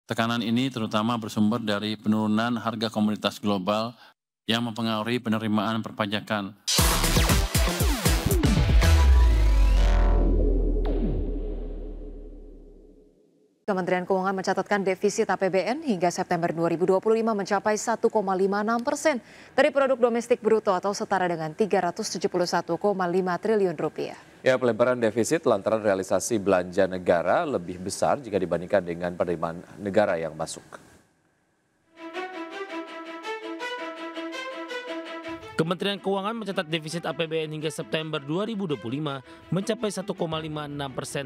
Tekanan ini terutama bersumber dari penurunan harga komoditas global yang mempengaruhi penerimaan perpajakan. Kementerian Keuangan mencatatkan defisit APBN hingga September 2025 mencapai 1,56% dari produk domestik bruto atau setara dengan 371,5 triliun rupiah. Ya, pelebaran defisit lantaran realisasi belanja negara lebih besar jika dibandingkan dengan penerimaan negara yang masuk. Kementerian Keuangan mencatat defisit APBN hingga September 2025 mencapai 1,56%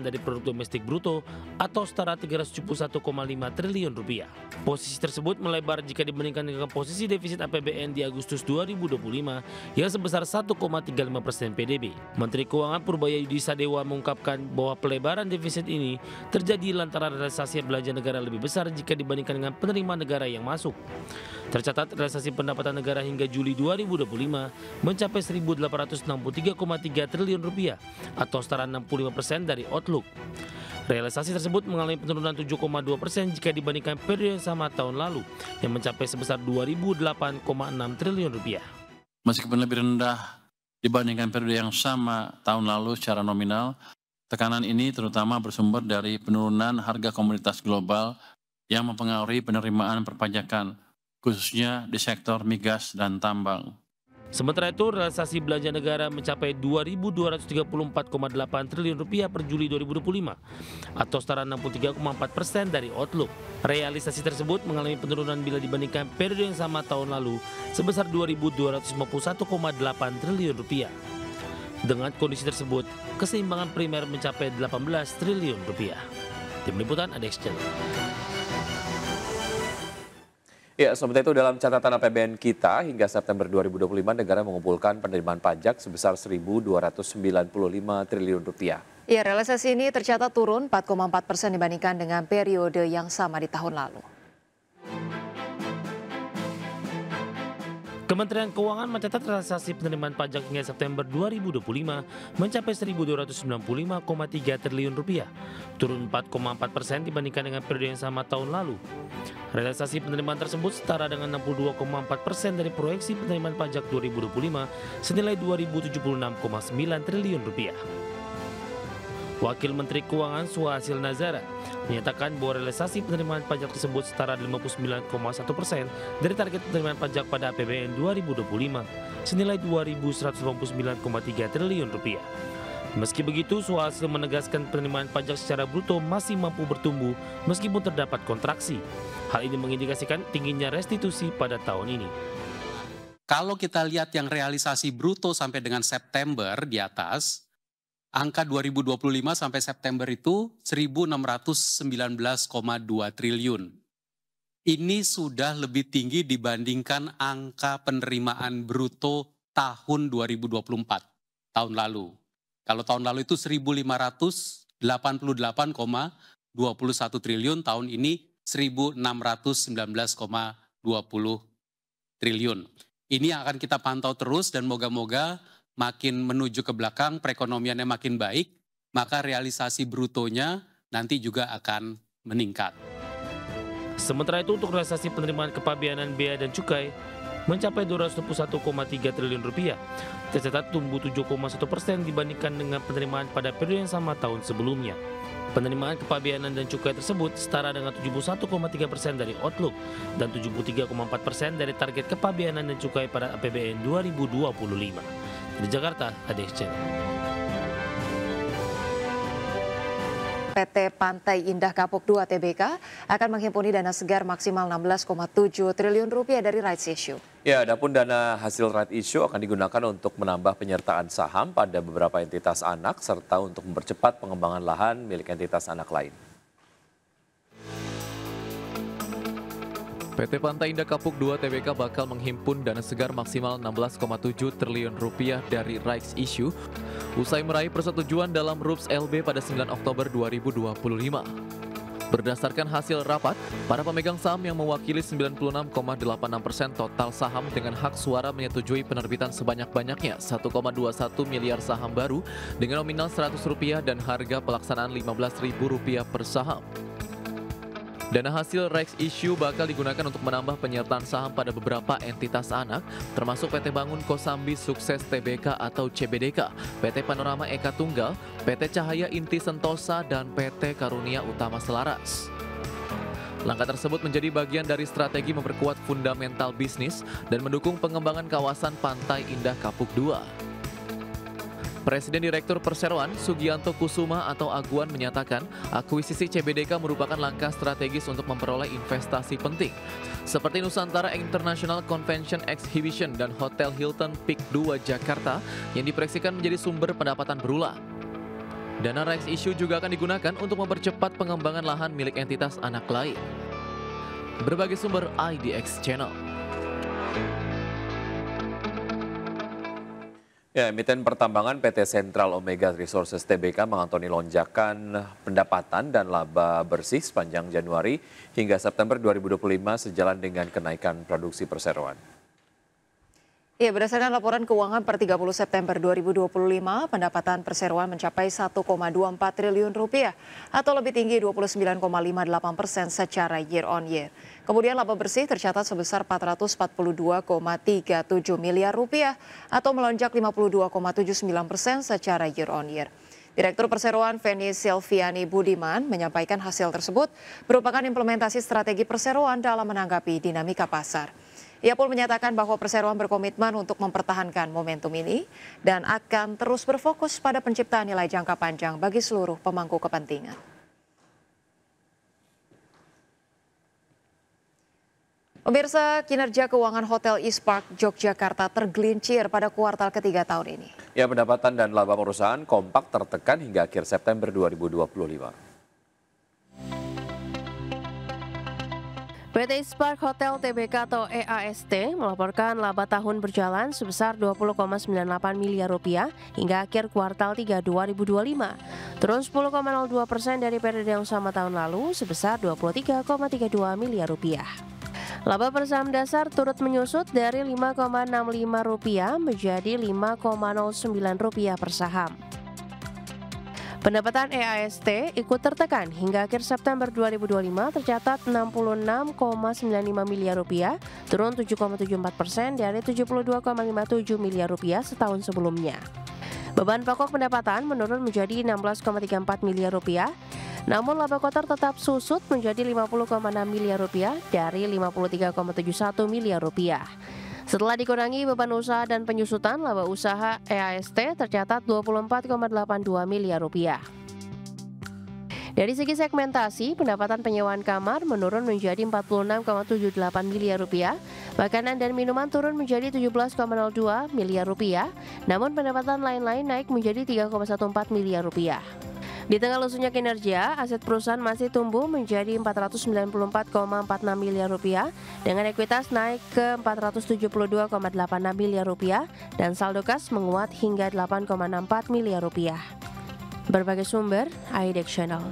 dari produk domestik bruto atau setara 371,5 triliun rupiah. Posisi tersebut melebar jika dibandingkan dengan posisi defisit APBN di Agustus 2025 yang sebesar 1,35% PDB. Menteri Keuangan Purbayudi Sadewa mengungkapkan bahwa pelebaran defisit ini terjadi lantaran realisasi belanja negara lebih besar jika dibandingkan dengan penerimaan negara yang masuk. Tercatat realisasi pendapatan negara hingga Juli 2025 mencapai 1.863,3 triliun rupiah atau setara 65% dari outlook. Realisasi tersebut mengalami penurunan 7,2% jika dibandingkan periode yang sama tahun lalu yang mencapai sebesar 2.008,6 triliun rupiah. Meskipun lebih rendah dibandingkan periode yang sama tahun lalu secara nominal, tekanan ini terutama bersumber dari penurunan harga komoditas global yang mempengaruhi penerimaan perpajakan, khususnya di sektor migas dan tambang. Sementara itu, realisasi belanja negara mencapai 2.234,8 triliun rupiah per Juli 2025 atau setara 63,4% dari outlook. Realisasi tersebut mengalami penurunan bila dibandingkan periode yang sama tahun lalu sebesar 2.251,8 triliun rupiah. Dengan kondisi tersebut, keseimbangan primer mencapai 18 triliun rupiah. Tim Liputan ADX Channel. Ya, sementara itu dalam catatan APBN kita hingga September 2025 negara mengumpulkan penerimaan pajak sebesar 1.295 triliun rupiah. Ya, realisasi ini tercatat turun 4,4% dibandingkan dengan periode yang sama di tahun lalu. Kementerian Keuangan mencatat realisasi penerimaan pajak hingga September 2025 mencapai 1.295,3 triliun rupiah, turun 4,4% dibandingkan dengan periode yang sama tahun lalu. Realisasi penerimaan tersebut setara dengan 62,4% dari proyeksi penerimaan pajak 2025 senilai 2.076,9 triliun rupiah. Wakil Menteri Keuangan Suhasil Nazara menyatakan bahwa realisasi penerimaan pajak tersebut setara 59,1% dari target penerimaan pajak pada APBN 2025 senilai 2.199,3 triliun rupiah. Meski begitu, Suhasil menegaskan penerimaan pajak secara bruto masih mampu bertumbuh meskipun terdapat kontraksi. Hal ini mengindikasikan tingginya restitusi pada tahun ini. Kalau kita lihat yang realisasi bruto sampai dengan September di atas, angka 2025 sampai September itu 1.619,2 triliun. Ini sudah lebih tinggi dibandingkan angka penerimaan bruto tahun 2024, tahun lalu. Kalau tahun lalu itu 1.588,21 triliun, tahun ini 1.619,20 triliun. Ini yang akan kita pantau terus dan moga-moga makin menuju ke belakang, perekonomiannya makin baik, maka realisasi brutonya nanti juga akan meningkat. Sementara itu untuk realisasi penerimaan kepabeanan bea dan cukai mencapai 221,3 triliun rupiah, tercatat tumbuh 7,1% dibandingkan dengan penerimaan pada periode yang sama tahun sebelumnya. Penerimaan kepabeanan dan cukai tersebut setara dengan 71,3% dari outlook dan 73,4% dari target kepabeanan dan cukai pada APBN 2025. Di Jakarta, ADX Channel. PT Pantai Indah Kapuk 2 TBK akan menghimpuni dana segar maksimal 16,7 triliun rupiah dari rights issue. Ya, adapun dana hasil rights issue akan digunakan untuk menambah penyertaan saham pada beberapa entitas anak serta untuk mempercepat pengembangan lahan milik entitas anak lain. PT Pantai Indah Kapuk 2 TBK bakal menghimpun dana segar maksimal 16,7 triliun rupiah dari rights issue usai meraih persetujuan dalam RUPS LB pada 9 Oktober 2025. Berdasarkan hasil rapat, para pemegang saham yang mewakili 96,86% total saham dengan hak suara menyetujui penerbitan sebanyak-banyaknya 1,21 miliar saham baru dengan nominal Rp100 dan harga pelaksanaan Rp15.000 per saham. Dana hasil rights issue bakal digunakan untuk menambah penyertaan saham pada beberapa entitas anak, termasuk PT Bangun Kosambi Sukses Tbk atau CBDK, PT Panorama Eka Tunggal, PT Cahaya Inti Sentosa, dan PT Karunia Utama Selaras. Langkah tersebut menjadi bagian dari strategi memperkuat fundamental bisnis dan mendukung pengembangan kawasan Pantai Indah Kapuk II. Presiden Direktur Perseroan Sugianto Kusuma atau Aguan menyatakan akuisisi CBDK merupakan langkah strategis untuk memperoleh investasi penting seperti Nusantara International Convention Exhibition dan Hotel Hilton Peak 2 Jakarta yang diproyeksikan menjadi sumber pendapatan berulang. Dana rights issue juga akan digunakan untuk mempercepat pengembangan lahan milik entitas anak lain. Berbagai sumber IDX Channel. Ya, emiten pertambangan PT Central Omega Resources Tbk mengantongi lonjakan pendapatan dan laba bersih sepanjang Januari hingga September 2025 sejalan dengan kenaikan produksi perseroan. Ya, berdasarkan laporan keuangan per 30 September 2025, pendapatan perseroan mencapai 1,24 triliun rupiah atau lebih tinggi 29,58% secara year on year. Kemudian laba bersih tercatat sebesar 442,37 miliar rupiah atau melonjak 52,79% secara year on year. Direktur Perseroan Feni Silviani Budiman menyampaikan hasil tersebut merupakan implementasi strategi perseroan dalam menanggapi dinamika pasar. Ia pun menyatakan bahwa perseroan berkomitmen untuk mempertahankan momentum ini dan akan terus berfokus pada penciptaan nilai jangka panjang bagi seluruh pemangku kepentingan. Pemirsa, kinerja keuangan Hotel East Park Yogyakarta tergelincir pada kuartal ketiga tahun ini. Ya, pendapatan dan laba perusahaan kompak tertekan hingga akhir September 2025. PT East Park Hotel Tbk atau EAST melaporkan laba tahun berjalan sebesar 20,98 miliar rupiah hingga akhir kuartal 3 2025, turun 10,02% dari periode yang sama tahun lalu sebesar 23,32 miliar rupiah. Laba per saham dasar turut menyusut dari 5,65 rupiah menjadi 5,09 rupiah per saham. Pendapatan EAST ikut tertekan hingga akhir September 2025 tercatat 66,95 miliar rupiah, turun 7,74% dari 72,57 miliar rupiah setahun sebelumnya. Beban pokok pendapatan menurun menjadi 16,34 miliar rupiah, namun laba kotor tetap susut menjadi 50,6 miliar rupiah dari 53,71 miliar rupiah. Setelah dikurangi beban usaha dan penyusutan, laba usaha EAST tercatat 24,82 miliar rupiah. Dari segi segmentasi, pendapatan penyewaan kamar menurun menjadi 46,78 miliar rupiah, makanan dan minuman turun menjadi 17,02 miliar rupiah, namun pendapatan lain-lain naik menjadi 3,14 miliar rupiah. Di tengah lusunya kinerja, aset perusahaan masih tumbuh menjadi 494,46 miliar rupiah dengan ekuitas naik ke 472,86 miliar rupiah dan saldo kas menguat hingga 8,64 miliar rupiah. Berbagai sumber, IDX Channel.